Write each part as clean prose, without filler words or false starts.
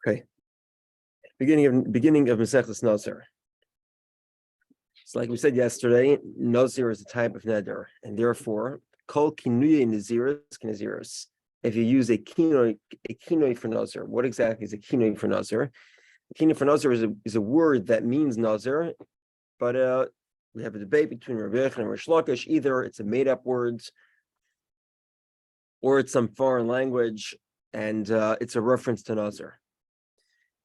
Okay. Beginning of Masechtas Nazir. So like we said yesterday, Nazir is a type of neder, and therefore, kol kinuye naziris k'naziris. If you use a kinoi for Nazir, what exactly is a kinoi for Nazir? A kinoi for Nazir is a word that means Nazir, but we have a debate between Rabbi Yochanan and Rish Lakish. Either it's a made-up word, or it's some foreign language, and it's a reference to Nazir.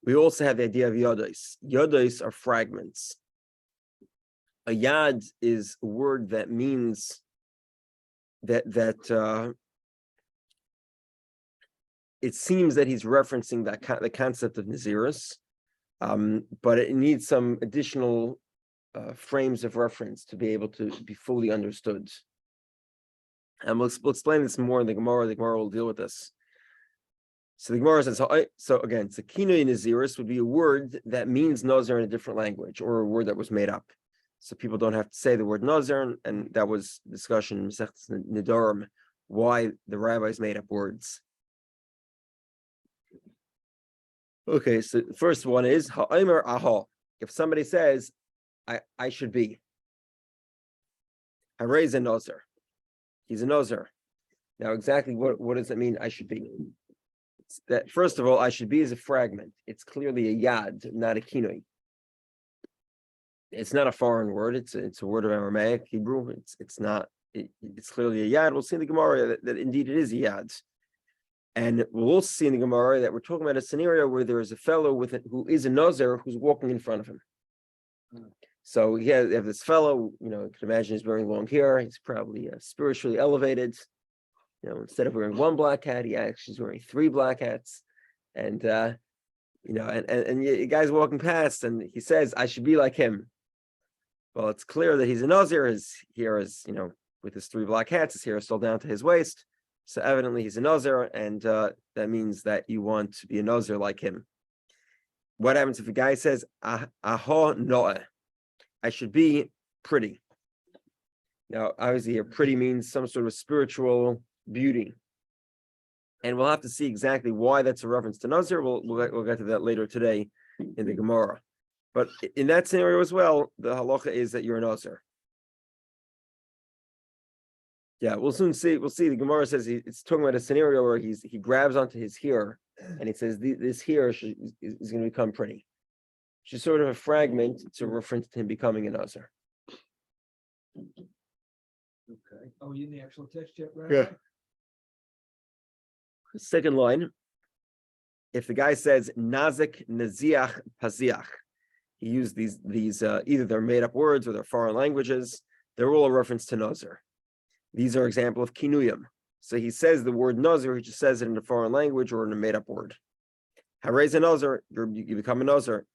We also have the idea of yodos. Yodos are fragments. A yad is a word that means that it seems that he's referencing the concept of Nazirus, but it needs some additional frames of reference to be able to be fully understood. And we'll explain this more in the Gemara. The Gemara will deal with this. So the Gemara says, so again, Kinui Nazirus would be a word that means Nazir in a different language, or a word that was made up. So people don't have to say the word Nazir, and that was discussion in Masechtas Nedarim, why the rabbis made up words. Okay, so the first one is Ha'omer Aha. If somebody says, I should be. Harei a Nazir. He's a Nazir. Now, exactly what does it mean, I should be? It's that first of all, I should be is a fragment. It's clearly a yad, not a kinoi. It's not a foreign word. It's a word of Aramaic, Hebrew. It's clearly a yad. We'll see in the Gemara that indeed it is a yad. And we'll also see in the Gemara that we're talking about a scenario where there is a fellow who is a Nazir who's walking in front of him. So you have this fellow, you could imagine he's wearing long hair. He's probably spiritually elevated. Instead of wearing one black hat, he actually is wearing 3 black hats. And the guy's walking past and he says, I should be like him. Well, it's clear that he's a Nazir. His hair is, with his 3 black hats, his hair is still down to his waist. So evidently he's a Nazir, and that means that you want to be a Nazir like him. What happens if a guy says, Aha no'eh, I should be pretty? Now, obviously here, pretty means some sort of spiritual beauty. And we'll have to see exactly why that's a reference to Nazir. We'll get to that later today in the Gemara. But in that scenario as well, the halacha is that you're a Nazir. Yeah, we'll soon see. We'll see. The Gemara says it's talking about a scenario where he grabs onto his hair and he says this hair is going to become pretty. Which is sort of a fragment. It's a reference to him becoming a Nazir. Okay. Are we in the actual text yet, right? Yeah. Second line. If the guy says nazik, naziach, paziach, he used these either they're made up words or they're foreign languages. They're all a reference to Nazir. These are example of kinuyim. So he says the word Nazir, he just says it in a foreign language or in a made up word. Harei a Nazir, you become a Nazir.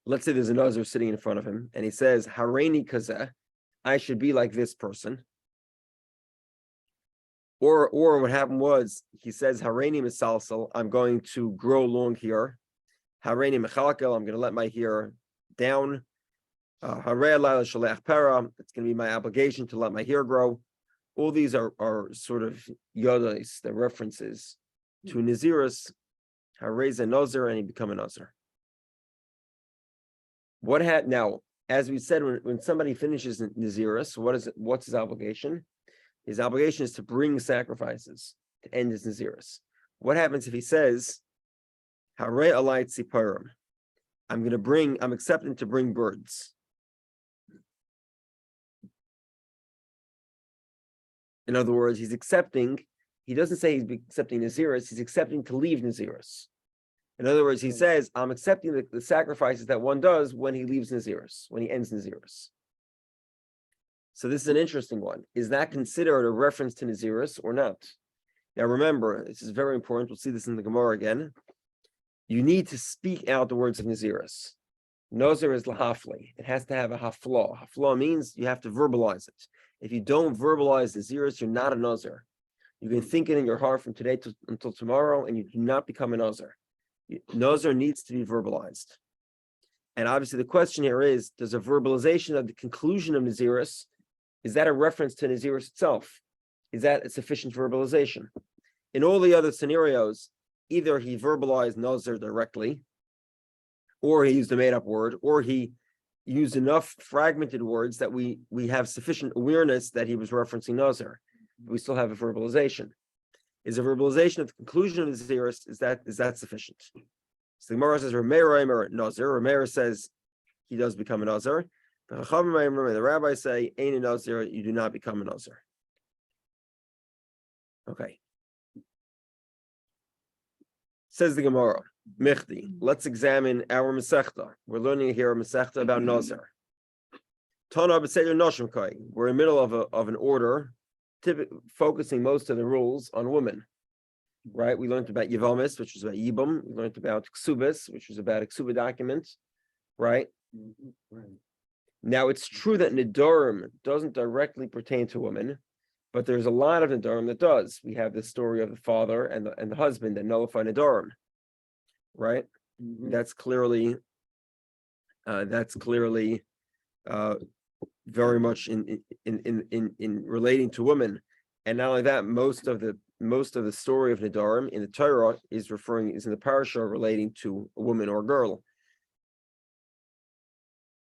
Let's say there's a Nazir sitting in front of him and he says, Hareini kazeh, I should be like this person. Or what happened was he says, Hareini misalsal, I'm going to grow long hair. Hareini mechalkel, I'm going to let my hair down. Harei alayla shalech para, it's going to be my obligation to let my hair grow. All these are sort of yodos, the references to Nazirus. Harei a Nazir, and he become a Nazir. Now, as we said, when somebody finishes Nazirus, what's his obligation? His obligation is to bring sacrifices to end his Nazirus. What happens if he says, Harei alay tziparim, I'm accepting to bring birds. In other words, he doesn't say he's accepting Nazirus, he's accepting to leave Nazirus. In other words, he says, I'm accepting the sacrifices that one does when he leaves Nazirus, when he ends Nazirus. So this is an interesting one. Is that considered a reference to Nazirus or not? Now remember, this is very important. We'll see this in the Gemara again. You need to speak out the words of Nazirus. Nazir is lahafli. It has to have a hafla. Hafla means you have to verbalize it. If you don't verbalize Nazirus, you're not a Nazir. You can think it in your heart from today until tomorrow, and you do not become a Nazir. Nazir needs to be verbalized. And obviously the question here is, does a verbalization of the conclusion of Nazirus, is that a reference to Nazirus itself? Is that a sufficient verbalization? In all the other scenarios, either he verbalized Nazir directly, or he used a made-up word, or he used enough fragmented words that we have sufficient awareness that he was referencing Nazir. We still have a verbalization. Is a verbalization of the conclusion of the Naziris, is that sufficient? So the Gemara says, Rameir Nazir. Rameir says he does become a Nazir. The rabbis say, Ain a Nazir, you do not become a Nazir. Okay. Says the Gemara, Michti, let's examine our Masechta. We're learning here a Masechta about Nazir. Tana b'seder noshim kai. We're in the middle of an order, focusing most of the rules on women. Right? We learned about Yevamis, which was about Yibum. We learned about Ksubis, which was about a Ksuba document. Right? Right. Now, it's true that Nidorim doesn't directly pertain to women, but there's a lot of Nidorim that does. We have the story of the father and the husband that nullify Nidorim. Right? Mhm. That's clearly very much in relating to women, and not only that, most of the story of Nidarim in the Torah is in the parasha relating to a woman or a girl.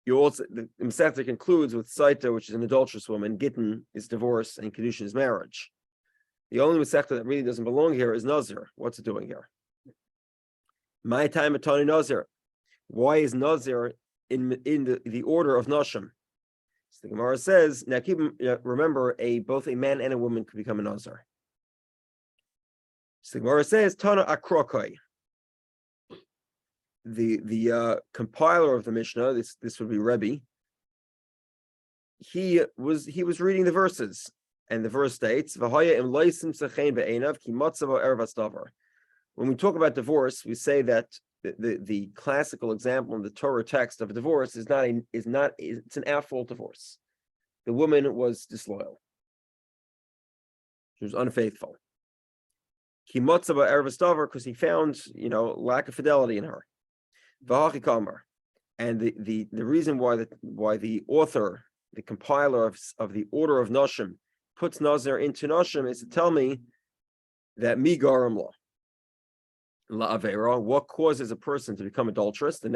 The Masechta concludes with Saita, which is an adulterous woman. Gittin is divorce, and Kedushin is marriage. The only Masechta that really doesn't belong here is Nazir. What's it doing here? My time at Tani Nazir. Why is Nazir in the order of Nashim? So the Gemara says, now remember, both a man and a woman could become a Nazir. So the Gemara says, Tana Akrokai. The compiler of the Mishnah, this would be Rebbe. He was reading the verses, and the verse states, V'haya im loisim sechein be'enav ki matzavo ervas davar. When we talk about divorce, we say that the classical example in the Torah text of a divorce it's an at-fault divorce. The woman was disloyal. She was unfaithful. He motzaba ervas davar because he found lack of fidelity in her. And the reason why the author, the compiler of the order of Nashim puts Nazir into Nashim is to tell me that mi garam la avera, what causes a person to become adulterous. The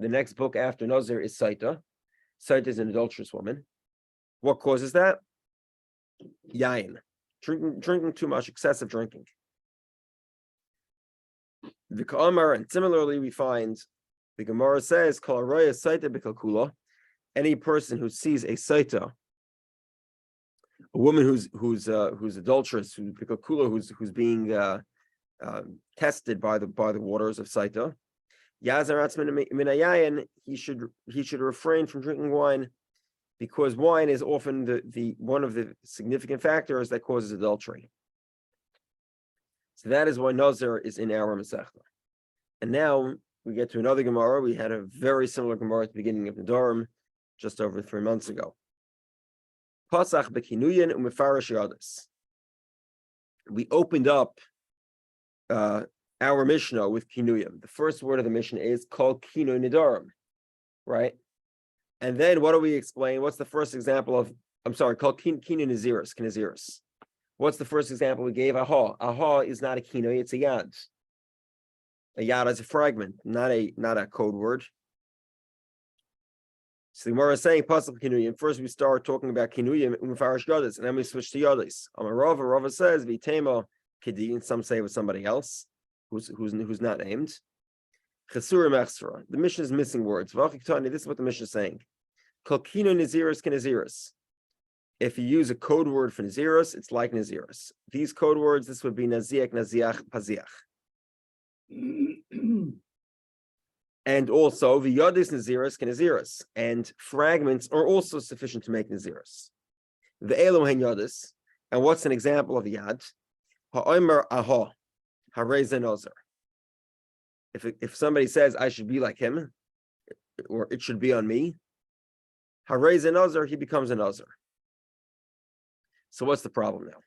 next book after Nazir is Saita. Saita is an adulterous woman. What causes that? Yain, drinking too much, excessive drinking. The Ka'amar, and similarly we find the Gemara says, Kol haroya Saita b'kalkula, any person who sees a Saita, a woman who's adulterous, who's being tested by the waters of Saita, Yazaratz min hayayin, he should refrain from drinking wine, because wine is often the one of the significant factors that causes adultery. So that is why Nazir is in our Masechta. And now we get to another Gemara. We had a very similar Gemara at the beginning of the Nidarim, just over 3 months ago. Pasach bekinuyin umefarash yadis. We opened up our Mishnah with kinuyim. The first word of the Mishnah is called kinu nidarim, right? And then what do we explain? What's the first example of? Called kinu naziris. What's the first example we gave? Aha. Aha is not a kinu, it's a yad. A yad is a fragment, not a code word. So the Gemara is saying pasuk kinuyim. First we start talking about kinuyim umefarash yadis, and then we switch to yadis. Rava says vitema kedi, and some say it was somebody else who's not named. Chesura mechsra. The Mishnah is missing words. This is what the Mishnah is saying. Kol kinu naziris k'naziris. If you use a code word for naziris, it's like naziris. These code words, this would be naziach, naziach, paziach. And also the yadis naziris k'naziris, and fragments are also sufficient to make naziris. The elo hen yadis, and what's an example of a yad? Ha'omer aha, harei nazir. If somebody says I should be like him, or it should be on me, harei nazir, he becomes a nazir. So what's the problem now?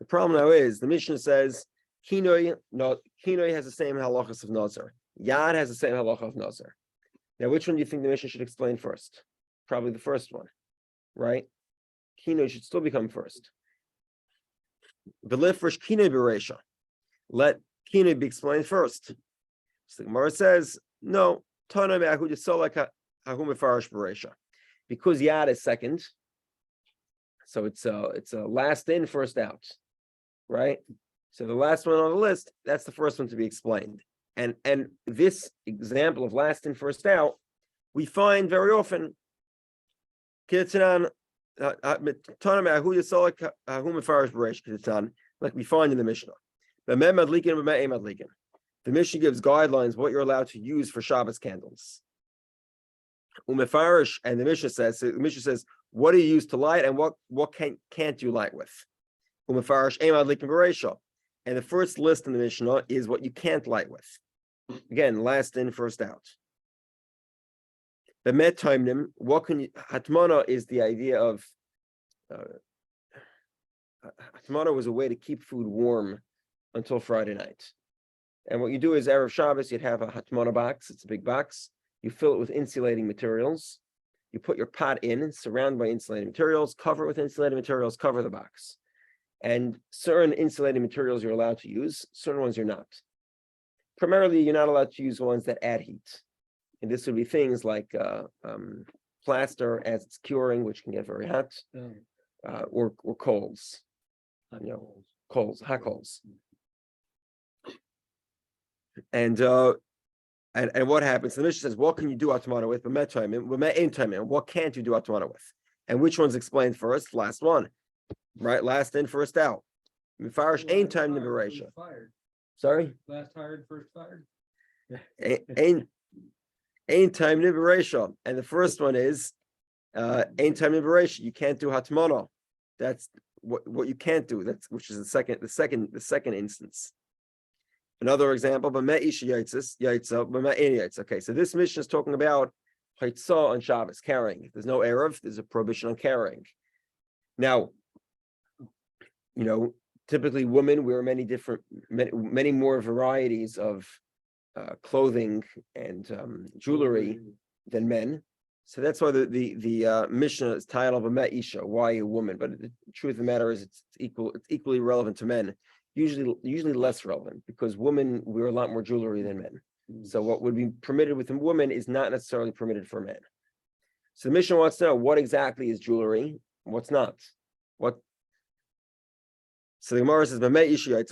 The problem now is the Mishnah says kinoi has the same halachas of nazir. Yad has the same halacha of nazir. Now, which one do you think the Mishnah should explain first? Probably the first one, right? Kinoi should still become first. V'lifresh kinoi b'reisha. Let Kina be explained first. So the Gemara says, no, Tana me'ahu desolek hahu mefarish b'reisha. Because Yad is second, so it's a last in, first out, right? So the last one on the list, that's the first one to be explained. And this example of last in, first out, we find very often, like we find in the Mishnah. The Mishnah gives guidelines what you're allowed to use for Shabbos candles. And the Mishnah says, what do you use to light and what can't you light with? And the first list in the Mishnah is what you can't light with. Again, last in, first out. The met timnim, what can you? Hatmana is the idea of hatmana was a way to keep food warm until Friday night. And what you do is Erev Shabbos, you'd have a hatmana box. It's a big box. You fill it with insulating materials. You put your pot in, surrounded by insulating materials, cover it with insulating materials, cover the box. And certain insulating materials you're allowed to use, certain ones you're not. Primarily, you're not allowed to use ones that add heat. And this would be things like plaster as it's curing, which can get very hot, or coals, coals, hot coals. And what happens? The Mishnah says, what can you do atmana with? What can't you do atmana with? And which one's explained first? Last one, right? Last in, first out. Mefarish ain't time liberation. Sorry? Last hired, first fired. Ain't time liberation. And the first one is ain't time liberation. You can't do hatmana. That's what you can't do. That's which is the second instance. Another example, okay, so this mission is talking about Haitzah on Shabbos, carrying. If there's no Erev, there's a prohibition on carrying. Now, typically women wear many more varieties of clothing and jewelry than men. So that's why the Mishnah is titled B'meh Isha, why a woman? But the truth of the matter is it's equally relevant to men. Usually less relevant because women wear a lot more jewelry than men. So what would be permitted with a woman is not necessarily permitted for men. So the Mishnah wants to know what exactly is jewelry, what's not. So the Gemara says, so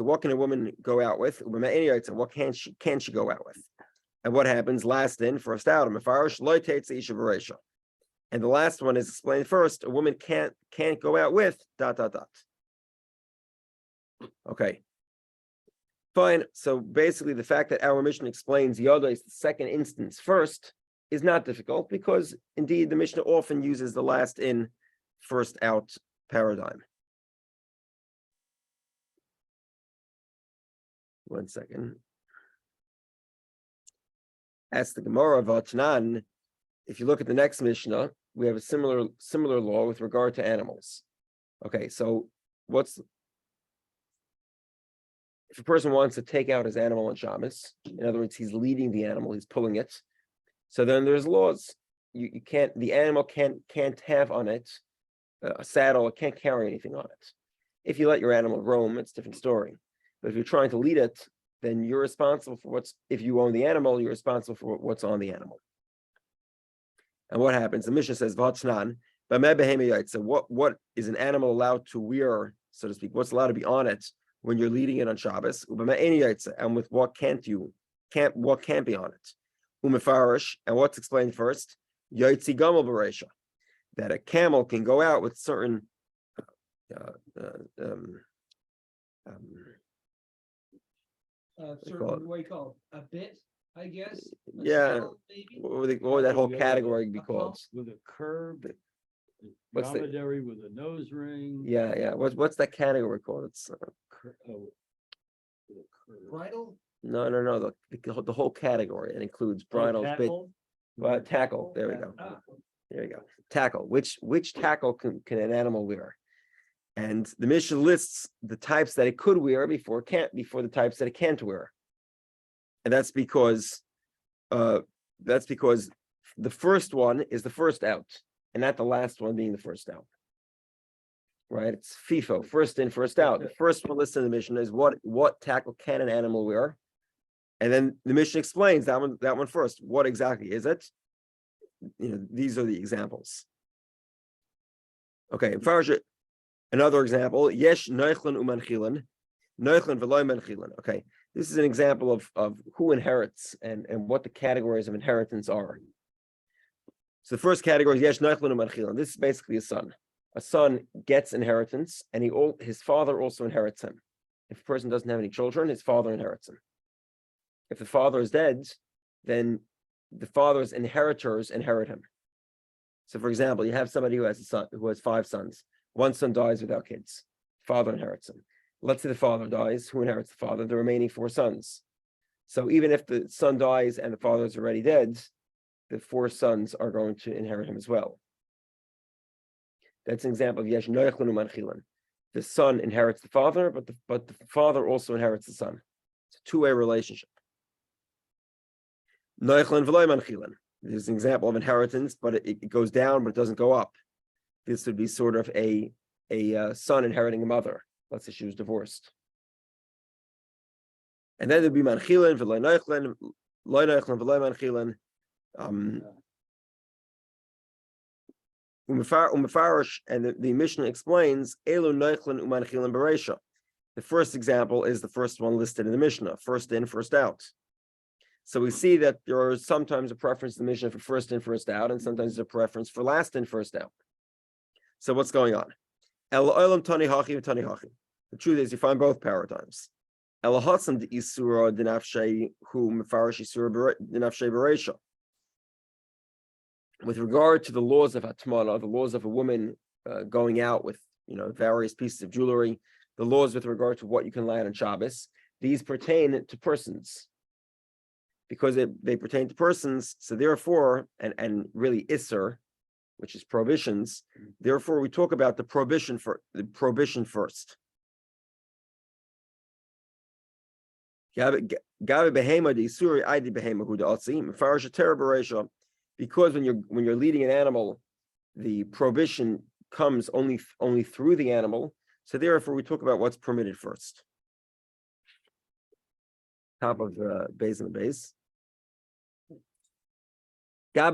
what can a woman go out with? What can't she go out with? And what happens? Last in, first out. And the last one is explained first. A woman can't go out with ... Okay, fine. So basically, the fact that our Mishnah explains Yoda is the second instance first is not difficult because indeed the Mishnah often uses the last in, first out paradigm. One second. As the Gemara Vatanan, if you look at the next Mishnah, we have a similar law with regard to animals. Okay, so if a person wants to take out his animal on Shabbos, in other words, he's leading the animal, he's pulling it. So then there's laws. The animal can't have on it a saddle, it can't carry anything on it. If you let your animal roam, it's a different story. But if you're trying to lead it, then you're responsible for if you own the animal, you're responsible for what's on the animal. And what happens? The Mishnah says, so what is an animal allowed to wear, so to speak? What's allowed to be on it when you're leading it on Shabbos? And with what can't be on it? Umefarish, and what's explained first? Yaitzi gamel b'reisha, that a camel can go out with certain Certain what you call a bit, I guess. What would that whole category be called? With a curb, What's dromedary with a nose ring. Yeah. What's that category called? It's Bridle? No. The whole category. It includes bridles, bit, tackle. There we go. There you go. Tackle. Which tackle can an animal wear? And the Mishnah lists the types that it could wear before the types that it can't wear. And that's because the first one is the first out, and not the last one being the first out. right? It's FIFO, first in, first out. The first one listed in the Mishnah is what tackle can an animal wear? And then the Mishnah explains that one first. What exactly is it? These are the examples. Okay, another example, Yesh Neichlin Umanchilin, Neichlin Veloy Manchilin. Okay, this is an example of who inherits and what the categories of inheritance are. So the first category is Yesh Neichlin Umanchilin. This is basically a son. A son gets inheritance, and his father also inherits him. If a person doesn't have any children, his father inherits him. If the father is dead, then the father's inheritors inherit him. So, for example, you have somebody who has a son who has 5 sons. One son dies without kids. Father inherits him. Let's say the father dies. Who inherits the father? The remaining 4 sons. So even if the son dies and the father is already dead, the 4 sons are going to inherit him as well. That's an example of Yesh Noichlin Umanchilin. The son inherits the father, but the father also inherits the son. It's a 2-way relationship. Noichlin V'loy Manchilin. There's an example of inheritance, but it goes down, but it doesn't go up. This would be sort of a son inheriting a mother. Let's say she was divorced. And then there'd be Manchilin V'loy Noichlin, Loy Noichlin V'loy Manchilin. Umefarish, and the Mishnah explains Elu Neichlin Umanchilin Bereisha. The first example is the first one listed in the Mishnah, first in, first out. So we see that there is sometimes a preference in the Mishnah for first in, first out, and sometimes a preference for last in, first out. So what's going on? El Olam Tani Hachi Tani Hachi. The truth is, you find both paradigms. El Hatzam de Isura Dinafshay Hu Mefarish Isura Dinafshay Bereisha. With regard to the laws of Hatmana, the laws of a woman going out with various pieces of jewelry, the laws with regard to what you can light on Shabbos, these pertain to persons. Because they pertain to persons, so therefore, and really Isser, which is prohibitions, therefore we talk about the prohibition first. Because when you're leading an animal, the prohibition comes only through the animal. So therefore, we talk about what's permitted first. Top of the base and the base. By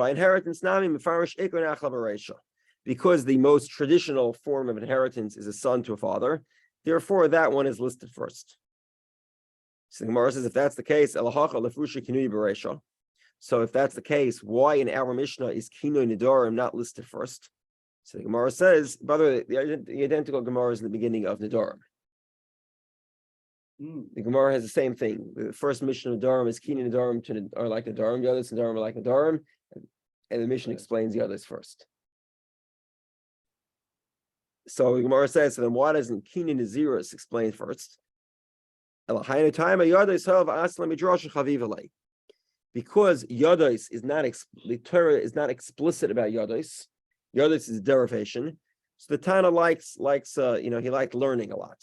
inheritance, because the most traditional form of inheritance is a son to a father, therefore that one is listed first. So the Gemara says, if that's the case, so if that's the case, why in our Mishnah is Kinoi Nidarim not listed first? So the Gemara says, by the way, the identical Gemara is in the beginning of Nidarim. The Gemara has the same thing. The first Mishnah of Nidarim is Kinoi Nidarim are like Nidarim, the others Nidarim are like Nidarim, and the Mishnah explains the others first. So the Gemara says, so then why doesn't Kinoi Naziris explain first? Because Yodos is not the Torah is not explicit about Yodos. Yodos is a derivation. So the Tana likes he liked learning a lot.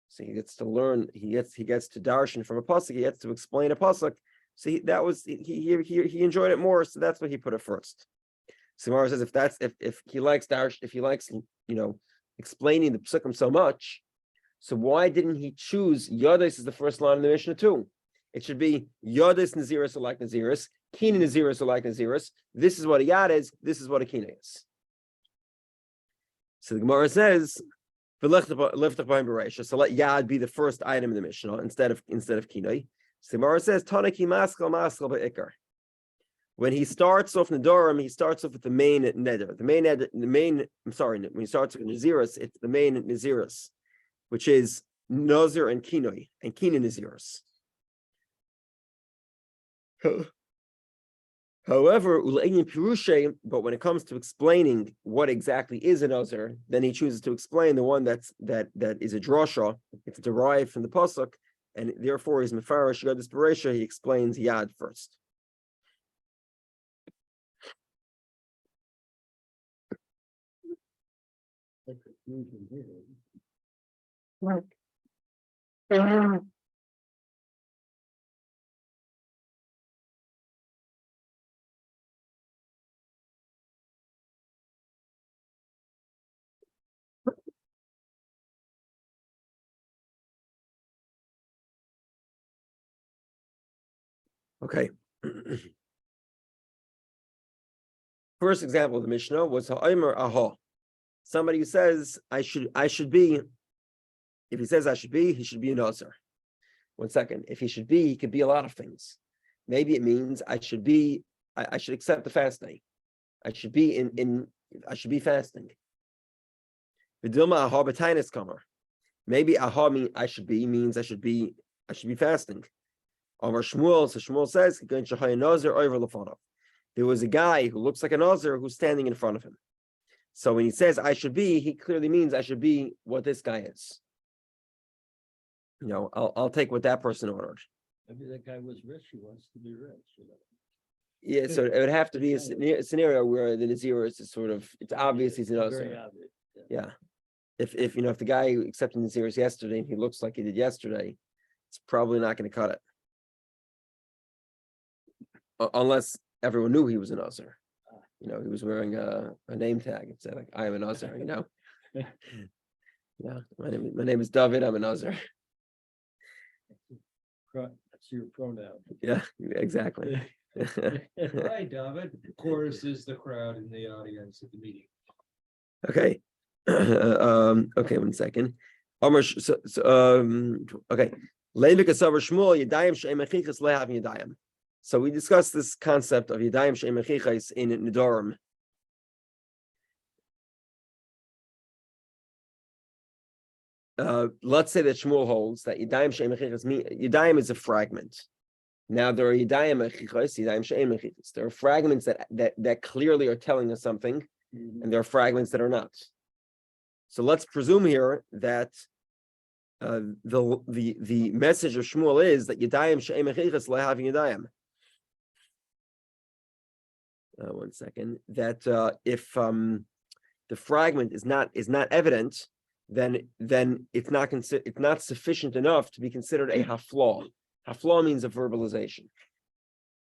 So he gets to learn. He gets to darshan from a pasuk. He gets to explain a pasuk. So he enjoyed it more. So that's why he put it first. Samara says if he likes darshan, if he likes explaining the psukim so much, so why didn't he choose Yodos as the first line in the Mishnah too? It should be Yodos Naziris are like Naziris, Kina Naziris are like Naziris. This is what a Yad is, this is what a Kina is. So the Gemara says, so let Yad be the first item in the Mishnah instead of Kinoi. So the Gemara says, Tanaki Maskal Maskal Ba'ikar. When he starts off Nedarim, he starts off with the main Neder. When he starts with Naziris, it's the main Naziris, which is Nazir and Kinoi, and Kina Naziris. However, but when it comes to explaining what exactly is a nazir, then he chooses to explain the one that is a drasha. It's derived from the pasuk, and therefore is mefarish Yodas Bereisha. He explains Yad first. Okay. First example of the Mishnah was ha'omer aha. Somebody who says I should be. If he says I should be, he should be a Nazir. 1 second. If he should be, he could be a lot of things. Maybe it means I should be. I should accept the fast day. I should be I should be fasting. Vidilma aha b'tainis kamer. Maybe aha mean I should be means I should be fasting. Over Shmuel, so Shmuel says there was a guy who looks like a Nazir who's standing in front of him. So when he says I should be, he clearly means I should be what this guy is. I'll take what that person ordered. Maybe that guy was rich. He wants to be rich. Yeah, so it would have to be a scenario where the Nazir is sort of, it's obvious he's a Nazir. Very obvious. Yeah. If the guy who accepted Nazir is yesterday and he looks like he did yesterday, it's probably not going to cut it. Unless everyone knew he was a Nazir. He was wearing a name tag and said, like, I am a Nazir, Yeah, my name is David, I'm a Nazir. That's your pronoun. Yeah, exactly. Hi, David. Of course, is the crowd in the audience at the meeting. Okay. Okay, 1 second. Okay. So we discussed this concept of Yadayim She'em Mechichos in Nidorim. Let's say that Shmuel holds that Yadayim She'em Mechichos mean Yadayim is a fragment. Now there are Yadayim Mechichos, Yadayim She'em Mechichos. There are fragments that clearly are telling us something, and there are fragments that are not. So let's presume here that the message of Shmuel is that Yadayim She'em Mechichos lehavin Yadayim. 1 second. That if the fragment is not evident, then it's not sufficient enough to be considered a haflah. Haflah means a verbalization.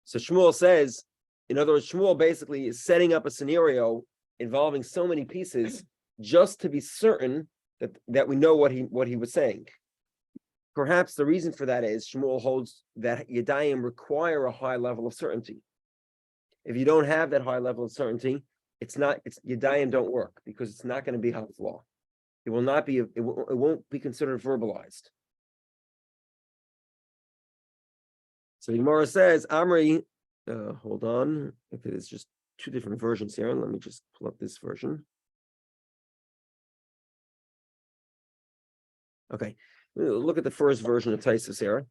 So Shmuel says, in other words, Shmuel basically is setting up a scenario involving so many pieces just to be certain that we know what he was saying. Perhaps the reason for that is Shmuel holds that Yadayim require a high level of certainty. If you don't have that high level of certainty, Yadayim don't work because it's not going to be haflah. It will not be. It won't be considered verbalized. So the Gemara says, Amri. Hold on. If it is just two different versions here, let me just pull up this version. Okay, look at the first version of Taisus here,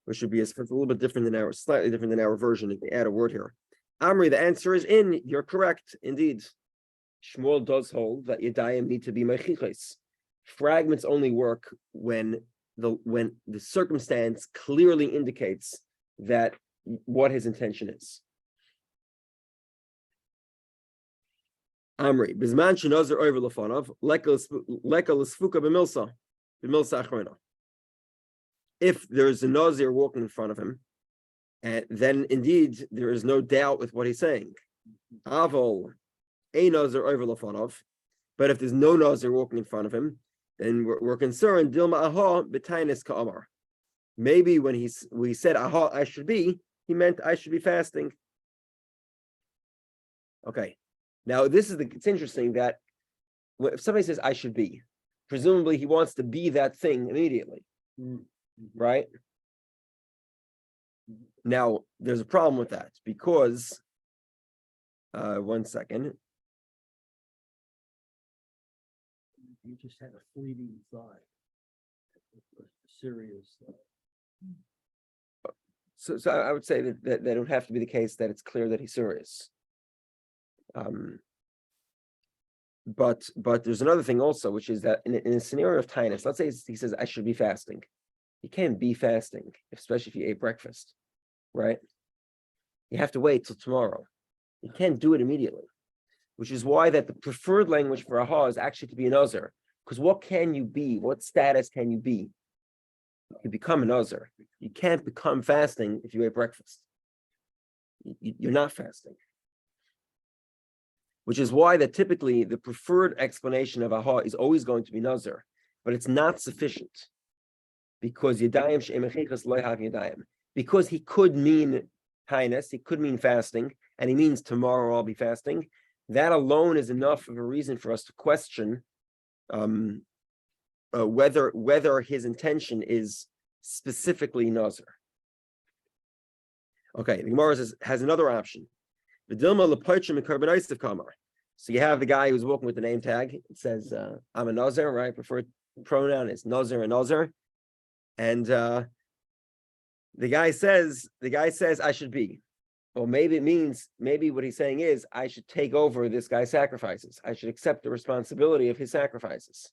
which should be a little bit different than slightly different than our version. If we add a word here, Amri, the answer is in. You're correct, indeed. Shmuel does hold that Yadayim need to be mechichos. Fragments only work when the circumstance clearly indicates that what his intention is. Amri, bizman shenazir over lefanov leka l'sfuka b'milsa achrona. If there's a Nazir walking in front of him, then indeed there is no doubt with what he's saying. Avol a Nazir over lefanov, but if there's no Nazir walking in front of him, then we're concerned. Dilma aha b'tainis ka'amar. Maybe when we said aha, I should be, he meant I should be fasting. Okay. Now it's interesting that if somebody says I should be, presumably he wants to be that thing immediately, right? Now there's a problem with that because 1 second. You just had a fleeting thought, a serious thought. So I would say that it would have to be the case that it's clear that he's serious. But there's another thing also, which is that in a scenario of tinus, let's say he says I should be fasting. You can't be fasting, especially if you ate breakfast, right? You have to wait till tomorrow. You can't do it immediately, which is why that the preferred language for aha is actually to be a Nazir. Because what can you be? What status can you be? You become a Nazir. You can't become fasting if you ate breakfast. You're not fasting. Which is why that typically the preferred explanation of aha is always going to be Nazir, but it's not sufficient because Yadayim she'em mechichos lo have Yadayim. Because he could mean highness. He could mean fasting, and he means tomorrow I'll be fasting. That alone is enough of a reason for us to question whether his intention is specifically Nazir. Okay, the Gemara has another option. So you have the guy who's walking with the name tag. It says, I'm a Nazir, right? Preferred pronoun is Nazir and Nazir. And the guy says, I should be. Well, maybe it means, maybe what he's saying is, I should take over this guy's sacrifices. I should accept the responsibility of his sacrifices.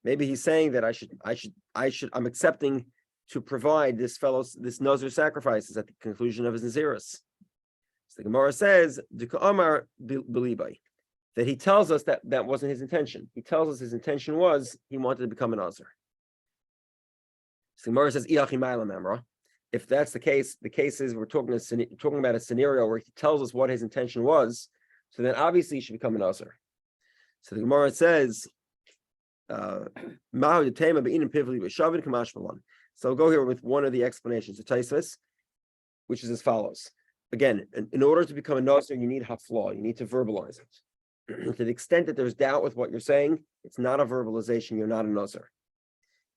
Maybe he's saying that I'm accepting to provide this Nazir sacrifices at the conclusion of his Nazirus. So the Gemara says, that he tells us that wasn't his intention. He tells us his intention was he wanted to become a Nazir. So the Gemara says, if that's the case is we're talking about a scenario where he tells us what his intention was, so then obviously he should become a Nazir. So the Gemara says, so we'll go here with one of the explanations of Taisvis, which is as follows. Again, in order to become a Nazir, you need hafla, you need to verbalize it. To the extent that there's doubt with what you're saying, it's not a verbalization, you're not a Nazir.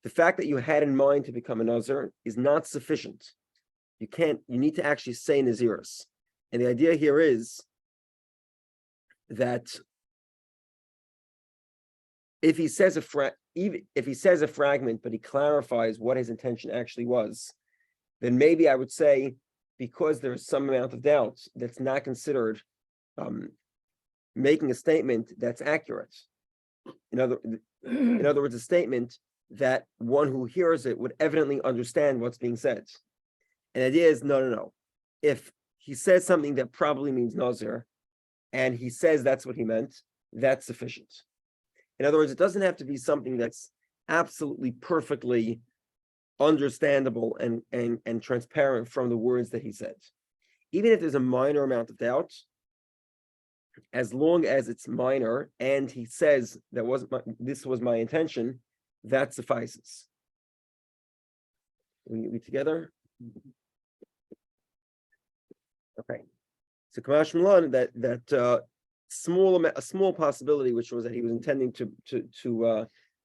The fact that you had in mind to become a Nazir is not sufficient. You need to actually say Nazirus. And the idea here is that if he says a fragment, but he clarifies what his intention actually was, then maybe I would say, because there's some amount of doubt, that's not considered making a statement that's accurate. In other words, a statement that one who hears it would evidently understand what's being said. And the idea is, no. If he says something that probably means Nazir, and he says that's what he meant, that's sufficient. In other words, it doesn't have to be something that's absolutely perfectly understandable and transparent from the words that he said. Even if there's a minor amount of doubt, as long as it's minor and he says this was my intention, that suffices. We together? Okay. So Kamash Milan, that a small possibility, which was that he was intending to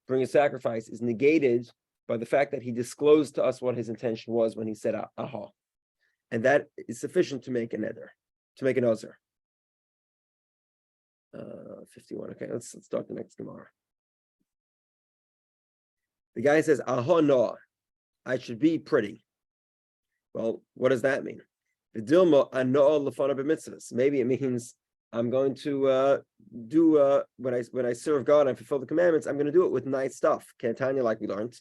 bring a sacrifice, is negated by the fact that he disclosed to us what his intention was when he said aha. And that is sufficient to make a neder, to make an Nazir. 51. Okay, let's start the next Gemara. The guy says, aha no, I should be pretty. Well, what does that mean? Maybe it means I'm going to do when I serve God and fulfill the commandments, I'm going to do it with nice stuff. Ketanya, like we learned.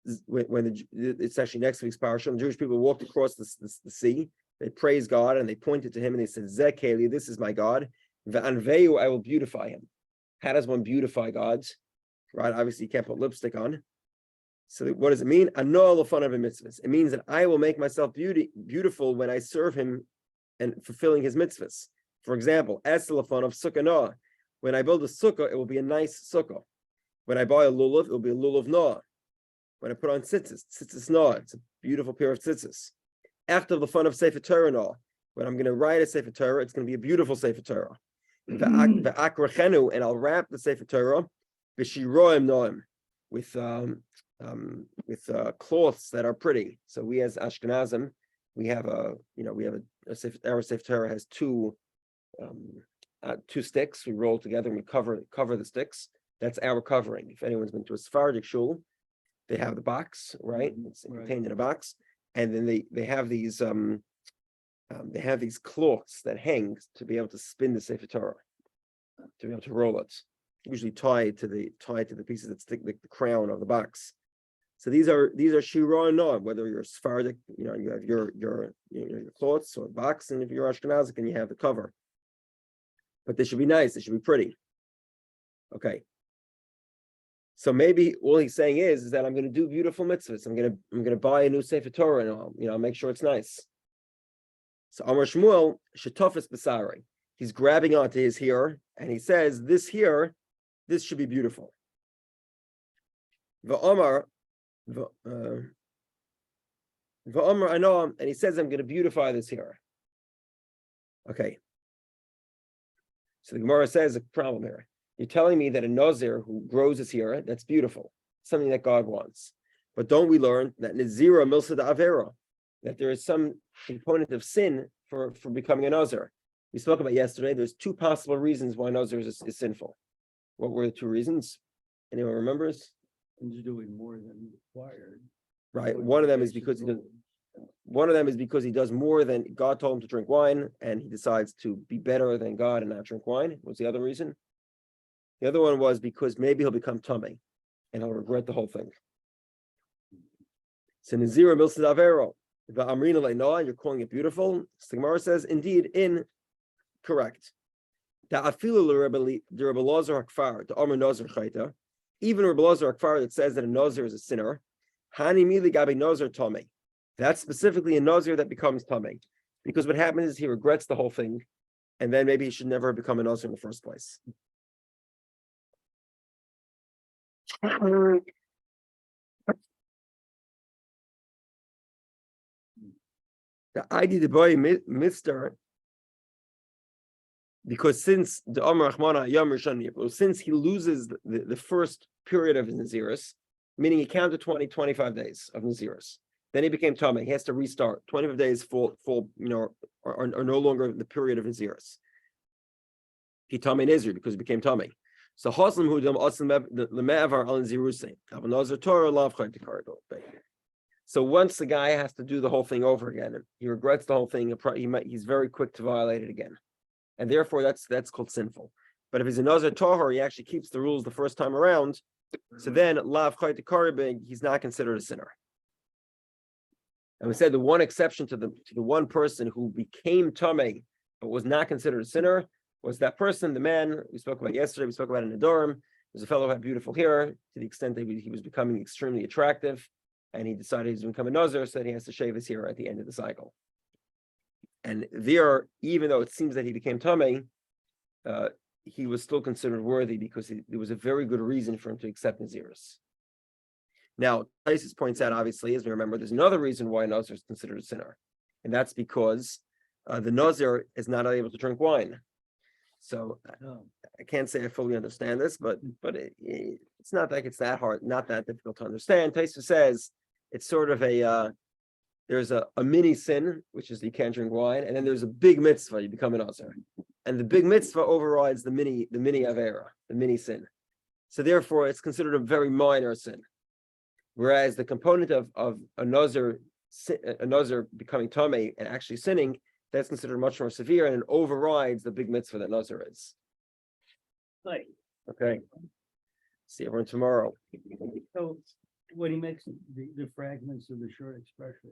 It's actually next week's parasha. The Jewish people walked across the sea. They praised God and they pointed to him and they said, Zekeli, this is my God. Ve'anveyu, I will beautify him. How does one beautify God? Right? Obviously, you can't put lipstick on. So what does it mean? It means that I will make myself beautiful when I serve him and fulfilling his mitzvahs. For example, eselafon of sukkah noah. When I build a sukkah, it will be a nice sukkah. When I buy a lulav, it will be a lulav noah. When I put on tzitzis noah, it's a beautiful pair of tzitzis. After the fun of Sefer Torah noah, when I'm going to write a Sefer Torah, it's going to be a beautiful Sefer Torah. Ve'akrachenu, and I'll wrap the Sefer Torah b'shiroim noam, with cloths that are pretty. So we as Ashkenazim, we have our Sefer Torah has two sticks. We roll together and we cover the sticks. That's our covering. If anyone's been to a Sephardic shul, they have the box, right? It's contained in a box, and then they have these cloths that hang to be able to spin the Sefer Torah, to be able to roll it. Usually tied to the pieces that stick the crown of the box. So these are shira and noam. Whether you're Sephardic, you have your cloths or box, and if you're Ashkenazic, and you have the cover. But they should be nice. They should be pretty. Okay. So maybe all he's saying is that I'm going to do beautiful mitzvahs. I'm going to buy a new Sefer Torah and I'll make sure it's nice. So Amar Shmuel shetofes b'sarei. He's grabbing onto his here and he says, this should be beautiful. V'Amar V'omer anoam, and he says, I'm going to beautify this here. Okay. So the Gemara says a problem here. You're telling me that a Nazir who grows his hair, that's beautiful, something that God wants. But don't we learn that Nazira milsa avera, that there is some component of sin for becoming a Nazir? We spoke about yesterday. There's two possible reasons why Nazir is sinful. What were the two reasons? Anyone remembers? He's doing more than required. Right. One of them is because he does more than God told him to drink wine, and he decides to be better than God and not drink wine. What's the other reason? The other one was because maybe he'll become tummy and he'll regret the whole thing. So Nazira milsa avero, the Amrina le'noah, and you're calling it beautiful. So Gemara says, indeed, incorrect. The afilu the Rabbi Lazar Hakfar, the Amr Nazir Chayta, even Rabbi Lazar Hakfar that says that a Nazir is a sinner, Hani mili gabi Nazir tummy. That's specifically a Nazir that becomes tummy, because what happens is he regrets the whole thing, and then maybe he should never become a Nazir in the first place. The ID the boy Mister, because since the Amar Rahmana Yom Rishon, since he loses the first period of his Naziris, meaning he counted 25 days of Naziris, then he became Tamei. He has to restart. 25 days full, are no longer the period of Naziris. He Tamei Nazir because he became Tamei. So Haslam Hudam Aslam Leme'avar Al Nazirusay. Nazir Torah Lav Chayt Kardo. So once the guy has to do the whole thing over again, he regrets the whole thing. He's very quick to violate it again, and therefore that's called sinful. But if he's a Nazir Torah, he actually keeps the rules the first time around. So then Lav Chayt Kardo, he's not considered a sinner. And we said the one exception to the one person who became Tamei but was not considered a sinner was that person, the man we spoke about yesterday. We spoke about in the Durham. There's a fellow who had beautiful hair to the extent that he was becoming extremely attractive, and he decided he's going to become a Nazir, so that he has to shave his hair at the end of the cycle. And there, even though it seems that he became Tamei, he was still considered worthy because there was a very good reason for him to accept Naziris. Now, Isis points out, obviously, as we remember, there's another reason why a Nazir is considered a sinner, and that's because the Nazir is not able to drink wine. So I can't say I fully understand this, but it's not like it's that hard, not that difficult to understand. Taisa says it's sort of there's a mini sin, which is you can't drink wine, and then there's a big mitzvah, you become a Nazir, and the big mitzvah overrides the mini avera, the mini sin. So therefore, it's considered a very minor sin. Whereas the component of a Nazir becoming Tamei and actually sinning, that's considered much more severe, and it overrides the big mitzvah that Nazir is. Right. Okay. See everyone tomorrow. So when he makes the fragments of the short expression,